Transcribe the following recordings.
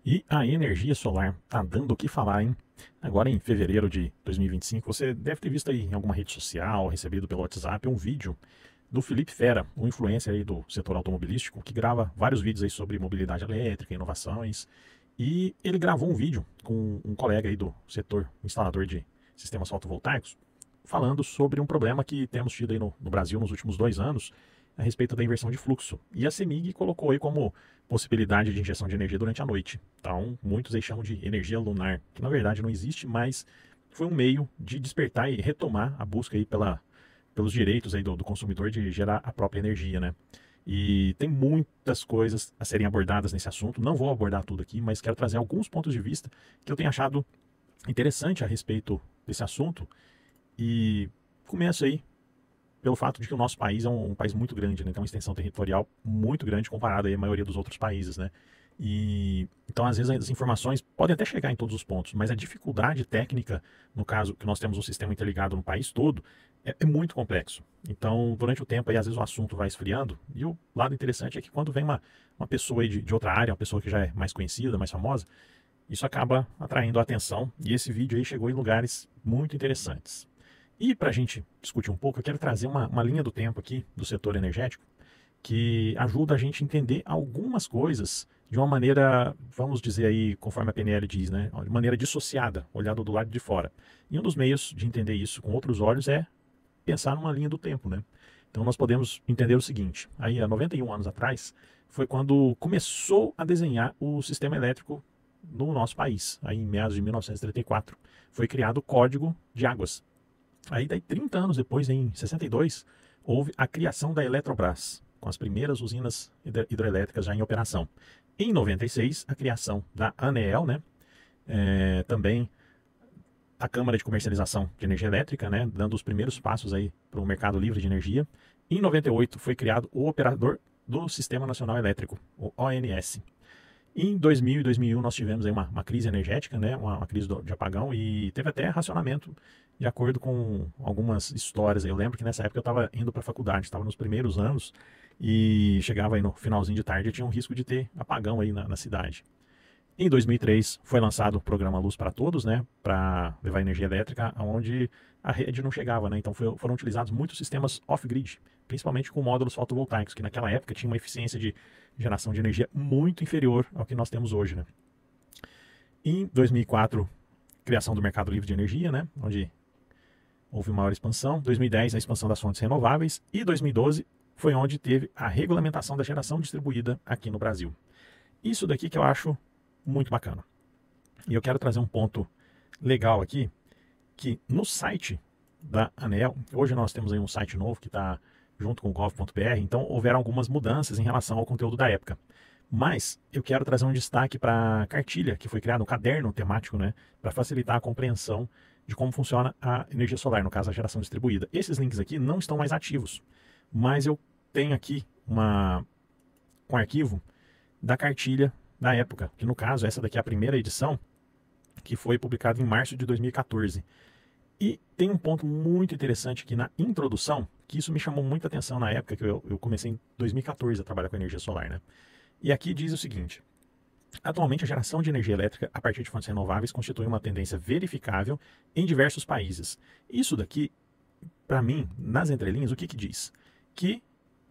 E a energia solar tá dando o que falar, hein? Agora em fevereiro de 2025, você deve ter visto aí em alguma rede social, recebido pelo WhatsApp, um vídeo do Felipe Fera, um influencer aí do setor automobilístico, que grava vários vídeos aí sobre mobilidade elétrica, inovações. E ele gravou um vídeo com um colega aí do setor instalador de sistemas fotovoltaicos, falando sobre um problema que temos tido aí no Brasil nos últimos 2 anos, a respeito da inversão de fluxo. E a CEMIG colocou aí como possibilidade de injeção de energia durante a noite. Então, muitos aí chamam de energia lunar, que na verdade não existe, mas foi um meio de despertar e retomar a busca aí pelos direitos aí do consumidor de gerar a própria energia, né? E tem muitas coisas a serem abordadas nesse assunto. Não vou abordar tudo aqui, mas quero trazer alguns pontos de vista que eu tenho achado interessante a respeito desse assunto. E começo aí pelo fato de que o nosso país é um país muito grande, né? Tem uma extensão territorial muito grande comparada aí à maioria dos outros países, né? E então às vezes as informações podem até chegar em todos os pontos, mas a dificuldade técnica, no caso que nós temos um sistema interligado no país todo, é muito complexo. Então, durante o tempo aí às vezes o assunto vai esfriando, e o lado interessante é que quando vem uma pessoa aí de outra área, uma pessoa que já é mais conhecida, mais famosa, isso acaba atraindo a atenção, e esse vídeo aí chegou em lugares muito interessantes. E para a gente discutir um pouco, eu quero trazer uma linha do tempo aqui do setor energético que ajuda a gente a entender algumas coisas de uma maneira, vamos dizer aí, conforme a PNL diz, né, de maneira dissociada, olhado do lado de fora. E um dos meios de entender isso com outros olhos é pensar numa linha do tempo, né? Então nós podemos entender o seguinte: aí há 91 anos atrás foi quando começou a desenhar o sistema elétrico no nosso país. Aí em meados de 1934 foi criado o Código de Águas. Aí, daí 30 anos depois, em 62, houve a criação da Eletrobras, com as primeiras usinas hidrelétricas já em operação. Em 96, a criação da ANEEL, né? Também a Câmara de Comercialização de Energia Elétrica, né? Dando os primeiros passos aí para o mercado livre de energia. Em 98, foi criado o Operador do Sistema Nacional Elétrico, o ONS. Em 2000 e 2001 nós tivemos aí uma crise energética, né, uma crise de apagão, e teve até racionamento de acordo com algumas histórias. Eu lembro que nessa época eu estava indo para a faculdade, estava nos primeiros anos e chegava aí no finalzinho de tarde e tinha um risco de ter apagão aí na cidade. Em 2003 foi lançado o programa Luz para Todos, né, para levar energia elétrica onde a rede não chegava, né? Então foram utilizados muitos sistemas off-grid, principalmente com módulos fotovoltaicos, que naquela época tinha uma eficiência de geração de energia muito inferior ao que nós temos hoje, né? Em 2004, criação do mercado livre de energia, né, onde houve maior expansão. 2010, a expansão das fontes renováveis. E 2012 foi onde teve a regulamentação da geração distribuída aqui no Brasil. Isso daqui que eu acho muito bacana. E eu quero trazer um ponto legal aqui, que no site da ANEEL, hoje nós temos aí um site novo que está junto com o gov.br, então houveram algumas mudanças em relação ao conteúdo da época. Mas eu quero trazer um destaque para a cartilha que foi criada, um caderno temático, né, para facilitar a compreensão de como funciona a energia solar, no caso a geração distribuída. Esses links aqui não estão mais ativos, mas eu tenho aqui um arquivo da cartilha da época, que no caso essa daqui é a primeira edição, que foi publicada em março de 2014. E tem um ponto muito interessante aqui na introdução, que isso me chamou muita atenção na época que eu comecei em 2014 a trabalhar com energia solar, né? E aqui diz o seguinte: atualmente a geração de energia elétrica a partir de fontes renováveis constitui uma tendência verificável em diversos países. Isso daqui, para mim, nas entrelinhas, o que diz? Que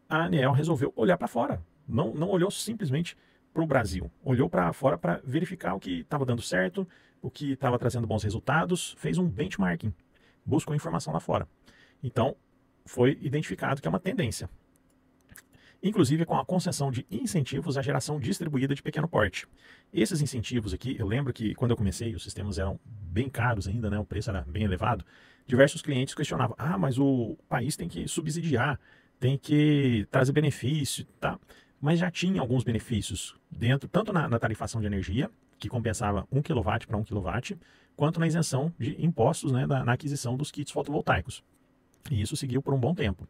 a ANEEL resolveu olhar para fora, não olhou simplesmente para o Brasil, olhou para fora para verificar o que estava dando certo, o que estava trazendo bons resultados, fez um benchmarking, buscou informação lá fora. Então, foi identificado que é uma tendência. Inclusive com a concessão de incentivos à geração distribuída de pequeno porte. Esses incentivos aqui, eu lembro que quando eu comecei, os sistemas eram bem caros ainda, né? O preço era bem elevado. Diversos clientes questionavam: mas o país tem que subsidiar, tem que trazer benefício, tá? Mas já tinha alguns benefícios dentro, tanto na tarifação de energia, que compensava 1 kW para 1 kW, quanto na isenção de impostos, né, na aquisição dos kits fotovoltaicos. E isso seguiu por um bom tempo.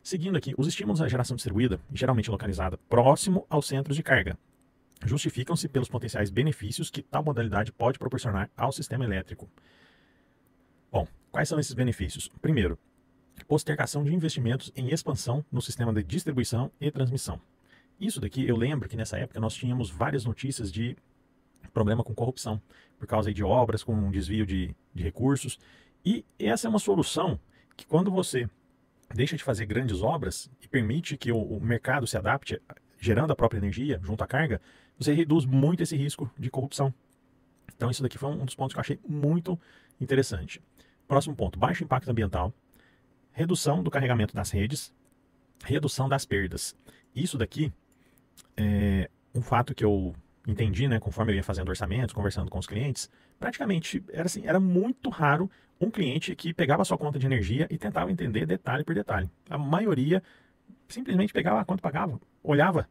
Seguindo aqui, os estímulos à geração distribuída, geralmente localizada próximo aos centros de carga, justificam-se pelos potenciais benefícios que tal modalidade pode proporcionar ao sistema elétrico. Bom, quais são esses benefícios? Primeiro, postergação de investimentos em expansão no sistema de distribuição e transmissão. Isso daqui, eu lembro que nessa época nós tínhamos várias notícias de problema com corrupção, por causa aí de obras com desvio de recursos. E essa é uma solução que quando você deixa de fazer grandes obras e permite que o mercado se adapte, gerando a própria energia junto à carga, você reduz muito esse risco de corrupção. Então isso daqui foi um dos pontos que eu achei muito interessante. Próximo ponto, baixo impacto ambiental, redução do carregamento das redes, redução das perdas. Isso daqui é um fato que eu entendi, né, conforme eu ia fazendo orçamentos, conversando com os clientes, praticamente era assim, era muito raro um cliente que pegava a sua conta de energia e tentava entender detalhe por detalhe. A maioria simplesmente pegava quanto pagava, olhava,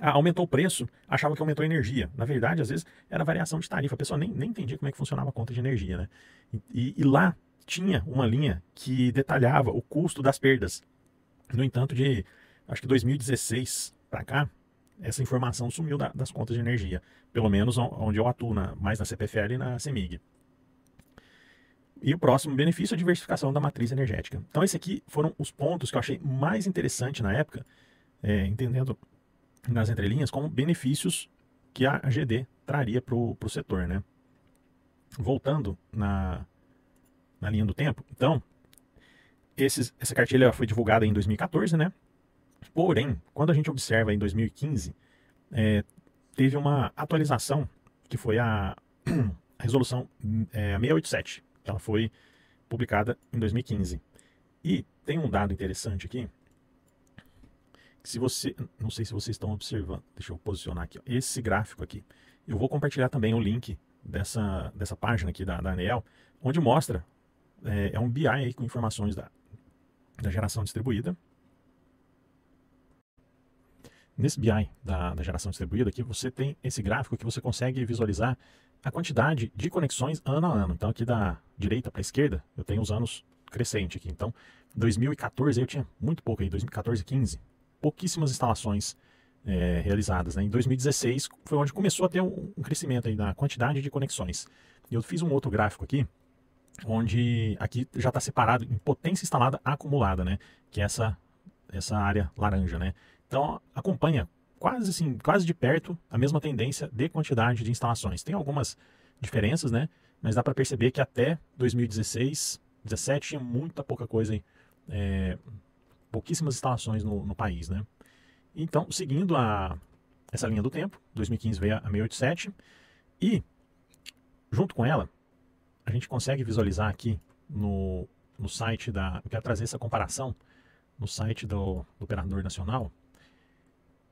aumentou o preço, achava que aumentou a energia. Na verdade, às vezes era variação de tarifa, a pessoa nem entendia como é que funcionava a conta de energia, né? E lá tinha uma linha que detalhava o custo das perdas. No entanto, acho que 2016 para cá, essa informação sumiu das contas de energia, pelo menos onde eu atuo, mais na CPFL e na CEMIG. E o próximo benefício é a diversificação da matriz energética. Então, esses aqui foram os pontos que eu achei mais interessante na época, entendendo nas entrelinhas como benefícios que a GD traria para o setor, né? Voltando na linha do tempo, então, essa cartilha foi divulgada em 2014, né? Porém, quando a gente observa em 2015, teve uma atualização, que foi a resolução 687, que ela foi publicada em 2015. E tem um dado interessante aqui, que se você, não sei se vocês estão observando, deixa eu posicionar aqui, ó, esse gráfico aqui. Eu vou compartilhar também o link dessa página aqui da ANEEL, onde mostra, é um BI aí com informações da geração distribuída. Nesse BI da geração distribuída aqui, você tem esse gráfico que você consegue visualizar a quantidade de conexões ano a ano. Então aqui da direita para a esquerda, eu tenho os anos crescente aqui. Então, 2014 eu tinha muito pouco aí, 2014 e 15, pouquíssimas instalações realizadas, né? Em 2016 foi onde começou a ter um crescimento aí na quantidade de conexões. E eu fiz um outro gráfico aqui, onde aqui já está separado em potência instalada acumulada, né? Que é essa área laranja, né? Então acompanha quase de perto a mesma tendência de quantidade de instalações. Tem algumas diferenças, né? Mas dá para perceber que até 2016, 2017 tinha muita pouca coisa aí, pouquíssimas instalações no país, né? Então, seguindo essa linha do tempo, 2015 veio a 687 e junto com ela a gente consegue visualizar aqui no site eu quero trazer essa comparação no site do Operador Nacional,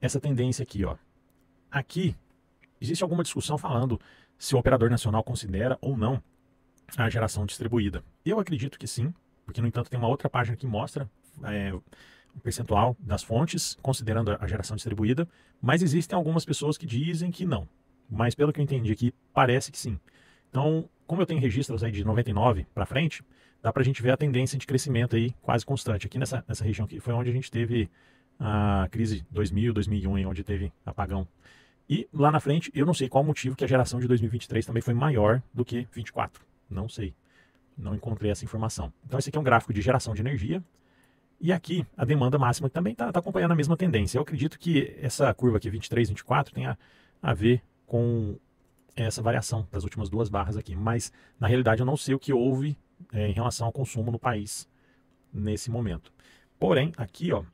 essa tendência aqui, ó. Aqui existe alguma discussão falando se o Operador Nacional considera ou não a geração distribuída. Eu acredito que sim, porque no entanto tem uma outra página que mostra o percentual das fontes, considerando a geração distribuída, mas existem algumas pessoas que dizem que não. Mas pelo que eu entendi aqui, parece que sim. Então, como eu tenho registros aí de 99 para frente, dá para a gente ver a tendência de crescimento aí quase constante. Aqui nessa região aqui foi onde a gente teve a crise 2000, 2001, onde teve apagão. E lá na frente, eu não sei qual o motivo que a geração de 2023 também foi maior do que 24. Não sei. Não encontrei essa informação. Então esse aqui é um gráfico de geração de energia. E aqui a demanda máxima também está acompanhando a mesma tendência. Eu acredito que essa curva aqui, 23, 24, tem a ver com essa variação das últimas duas barras aqui. Mas na realidade eu não sei o que houve em relação ao consumo no país nesse momento. Porém, aqui, ó,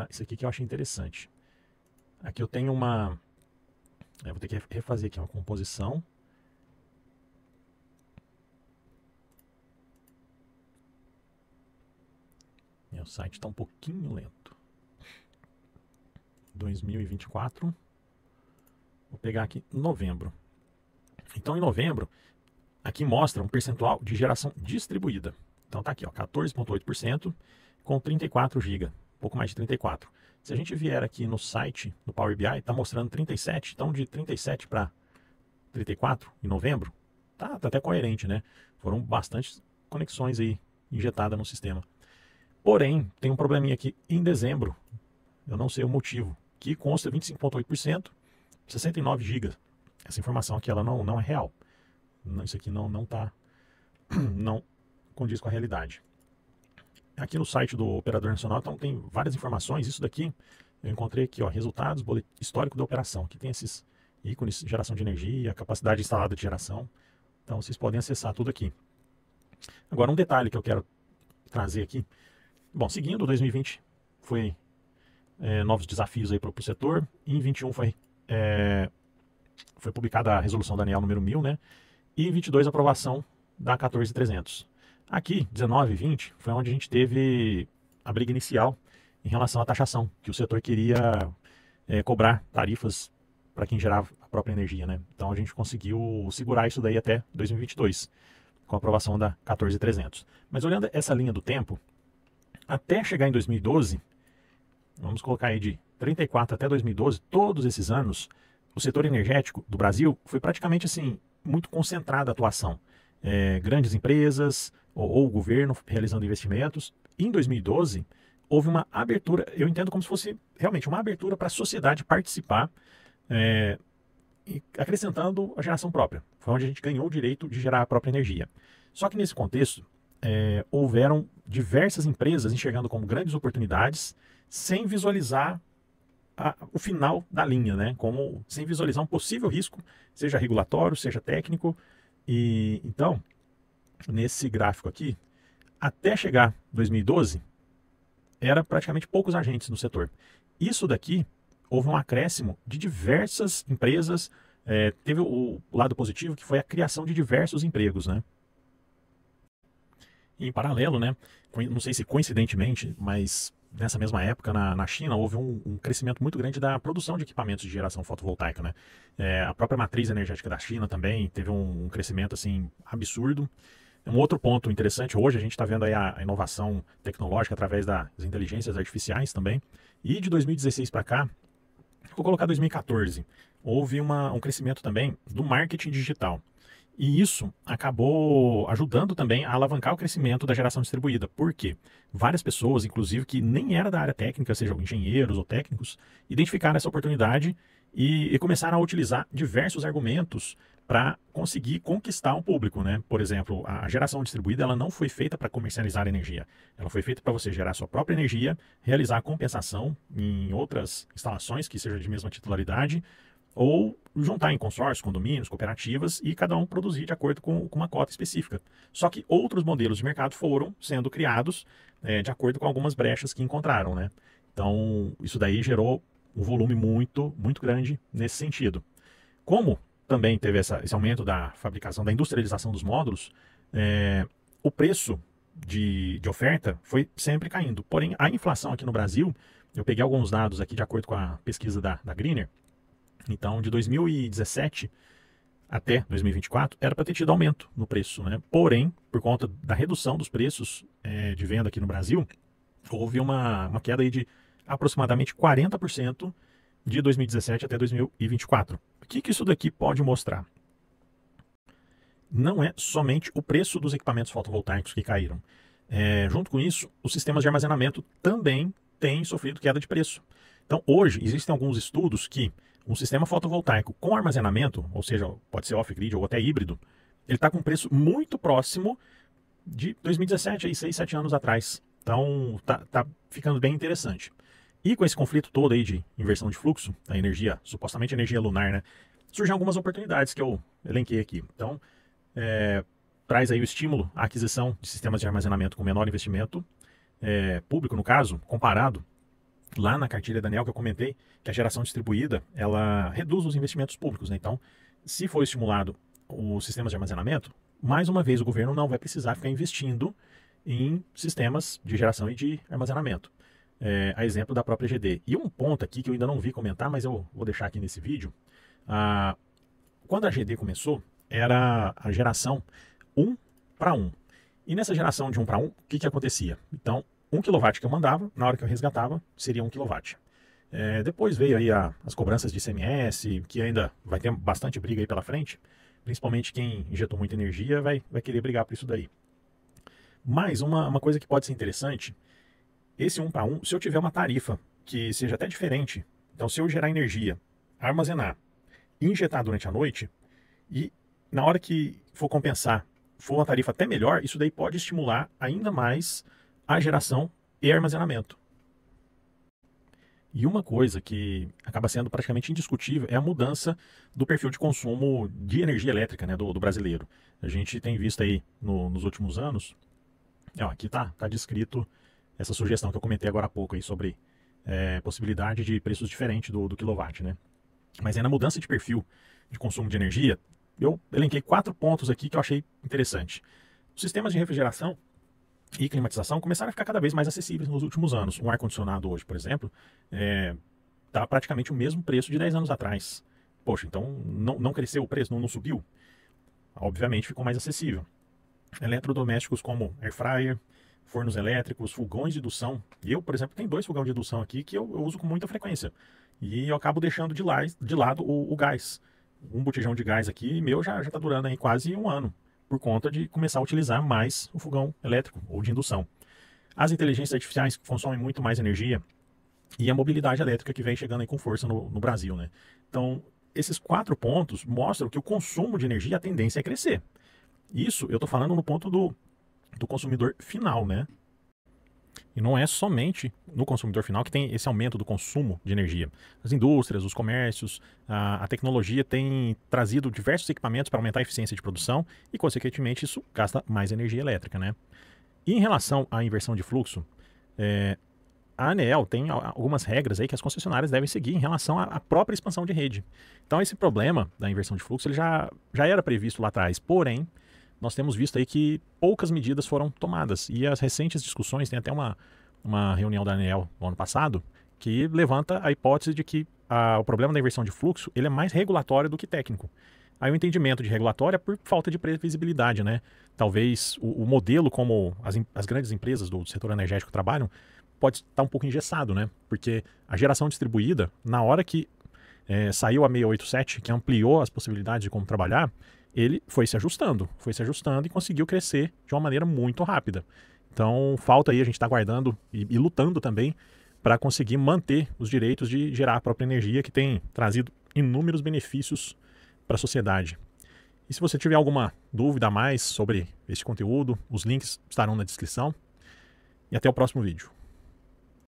isso aqui que eu achei interessante. Aqui eu tenho vou ter que refazer aqui uma composição. O site está um pouquinho lento. 2024. Vou pegar aqui novembro. Então, em novembro, aqui mostra um percentual de geração distribuída. Então, tá aqui, ó, 14,8% com 34 GB, um pouco mais de 34. Se a gente vier aqui no site do Power BI, está mostrando 37. Então, de 37 para 34 em novembro, tá até coerente, né? Foram bastantes conexões aí injetadas no sistema. Porém, tem um probleminha aqui em dezembro, eu não sei o motivo, que consta 25,8%, 69 GB. Essa informação aqui ela não é real. Isso aqui não condiz com a realidade. Aqui no site do Operador Nacional então, tem várias informações. Isso daqui eu encontrei aqui, ó, resultados, boletim histórico da operação. Aqui tem esses ícones, geração de energia, capacidade instalada de geração. Então vocês podem acessar tudo aqui. Agora um detalhe que eu quero trazer aqui. Bom, seguindo 2020 foi novos desafios aí para o setor. E em 21 foi publicada a resolução da ANEEL número 1000, né? E em 22 a aprovação da 14300. Aqui, 19 e 20, foi onde a gente teve a briga inicial em relação à taxação, que o setor queria cobrar tarifas para quem gerava a própria energia, né? Então a gente conseguiu segurar isso daí até 2022, com a aprovação da 14300. Mas olhando essa linha do tempo, até chegar em 2012, vamos colocar aí de 34 até 2012, todos esses anos, o setor energético do Brasil foi praticamente assim, muito concentrada a atuação. Grandes empresas ou o governo realizando investimentos. Em 2012, houve uma abertura, eu entendo como se fosse realmente uma abertura para a sociedade participar, acrescentando a geração própria. Foi onde a gente ganhou o direito de gerar a própria energia. Só que nesse contexto, houveram diversas empresas enxergando como grandes oportunidades, sem visualizar o final da linha, né? Sem visualizar um possível risco, seja regulatório, seja técnico. E então, nesse gráfico aqui, até chegar 2012, era praticamente poucos agentes no setor. Isso daqui, houve um acréscimo de diversas empresas, teve o lado positivo, que foi a criação de diversos empregos, né? E em paralelo, né, não sei se coincidentemente, mas nessa mesma época na China houve um crescimento muito grande da produção de equipamentos de geração fotovoltaica, né? A própria matriz energética da China também teve um crescimento assim absurdo. Um outro ponto interessante, hoje a gente está vendo aí a inovação tecnológica através das inteligências artificiais também. E de 2016 para cá, vou colocar 2014, houve um crescimento também do marketing digital. E isso acabou ajudando também a alavancar o crescimento da geração distribuída. Por quê? Várias pessoas, inclusive que nem era da área técnica, sejam engenheiros ou técnicos, identificaram essa oportunidade e começaram a utilizar diversos argumentos para conseguir conquistar um público, né? Por exemplo, a geração distribuída ela não foi feita para comercializar energia. Ela foi feita para você gerar sua própria energia, realizar a compensação em outras instalações que sejam de mesma titularidade, ou juntar em consórcios, condomínios, cooperativas e cada um produzir de acordo com uma cota específica. Só que outros modelos de mercado foram sendo criados de acordo com algumas brechas que encontraram, né? Então, isso daí gerou um volume muito, muito grande nesse sentido. Como também teve esse aumento da fabricação, da industrialização dos módulos, o preço de oferta foi sempre caindo. Porém, a inflação aqui no Brasil, eu peguei alguns dados aqui de acordo com a pesquisa da Greener. Então, de 2017 até 2024, era para ter tido aumento no preço, né? Porém, por conta da redução dos preços de venda aqui no Brasil, houve uma queda aí de aproximadamente 40% de 2017 até 2024. O que isso daqui pode mostrar? Não é somente o preço dos equipamentos fotovoltaicos que caíram. Junto com isso, os sistemas de armazenamento também têm sofrido queda de preço. Então, hoje, existem alguns estudos que um sistema fotovoltaico com armazenamento, ou seja, pode ser off-grid ou até híbrido, ele está com um preço muito próximo de 2017, aí 6, 7 anos atrás. Então, tá ficando bem interessante. E com esse conflito todo aí de inversão de fluxo, a energia, supostamente energia lunar, né, surgem algumas oportunidades que eu elenquei aqui. Então, traz aí o estímulo à aquisição de sistemas de armazenamento com menor investimento, público no caso, comparado lá na cartilha da ANEEL que eu comentei, que a geração distribuída, ela reduz os investimentos públicos, né? Então, se for estimulado os sistemas de armazenamento, mais uma vez o governo não vai precisar ficar investindo em sistemas de geração e de armazenamento. A exemplo da própria GD. E um ponto aqui que eu ainda não vi comentar, mas eu vou deixar aqui nesse vídeo. Quando a GD começou, era a geração 1 para 1. E nessa geração de 1 para 1, o que acontecia? Então, 1 kW que eu mandava, na hora que eu resgatava, seria 1 kW. Depois veio aí as cobranças de ICMS, que ainda vai ter bastante briga aí pela frente. Principalmente quem injetou muita energia vai querer brigar por isso daí. Mas uma coisa que pode ser interessante, esse 1 para 1, se eu tiver uma tarifa que seja até diferente, então se eu gerar energia, armazenar, injetar durante a noite, e na hora que for compensar, for uma tarifa até melhor, isso daí pode estimular ainda mais a geração e armazenamento. E uma coisa que acaba sendo praticamente indiscutível é a mudança do perfil de consumo de energia elétrica, né, do brasileiro. A gente tem visto aí nos últimos anos, aqui tá descrito essa sugestão que eu comentei agora há pouco aí sobre possibilidade de preços diferentes do quilowatt, né? Mas aí na mudança de perfil de consumo de energia, eu elenquei 4 pontos aqui que eu achei interessante. Os sistemas de refrigeração e climatização começaram a ficar cada vez mais acessíveis nos últimos anos. Um ar-condicionado hoje, por exemplo, está praticamente o mesmo preço de 10 anos atrás. Poxa, então não cresceu o preço, não subiu? Obviamente ficou mais acessível. Eletrodomésticos como air fryer, fornos elétricos, fogões de indução. Eu, por exemplo, tenho 2 fogões de indução aqui que eu uso com muita frequência. E eu acabo deixando de lado o gás. Um botijão de gás aqui, meu, já está durando aí quase um ano, por conta de começar a utilizar mais o fogão elétrico ou de indução. As inteligências artificiais consomem muito mais energia e a mobilidade elétrica que vem chegando aí com força no Brasil, né? Então, esses 4 pontos mostram que o consumo de energia, a tendência é crescer. Isso eu estou falando no ponto do consumidor final, né? E não é somente no consumidor final que tem esse aumento do consumo de energia. As indústrias, os comércios, a tecnologia tem trazido diversos equipamentos para aumentar a eficiência de produção e, consequentemente, isso gasta mais energia elétrica, né? E em relação à inversão de fluxo, a ANEEL tem algumas regras aí que as concessionárias devem seguir em relação à própria expansão de rede. Então, esse problema da inversão de fluxo ele já era previsto lá atrás, porém, nós temos visto aí que poucas medidas foram tomadas. E as recentes discussões, tem até uma reunião da ANEEL no ano passado, que levanta a hipótese de que o problema da inversão de fluxo ele é mais regulatório do que técnico. Aí o entendimento de regulatório é por falta de previsibilidade, né? Talvez o modelo como as grandes empresas do setor energético trabalham pode estar um pouco engessado, né? Porque a geração distribuída, na hora que saiu a 687, que ampliou as possibilidades de como trabalhar, ele foi se ajustando e conseguiu crescer de uma maneira muito rápida. Então, falta aí a gente estar aguardando e lutando também para conseguir manter os direitos de gerar a própria energia, que tem trazido inúmeros benefícios para a sociedade. E se você tiver alguma dúvida a mais sobre este conteúdo, os links estarão na descrição. E até o próximo vídeo.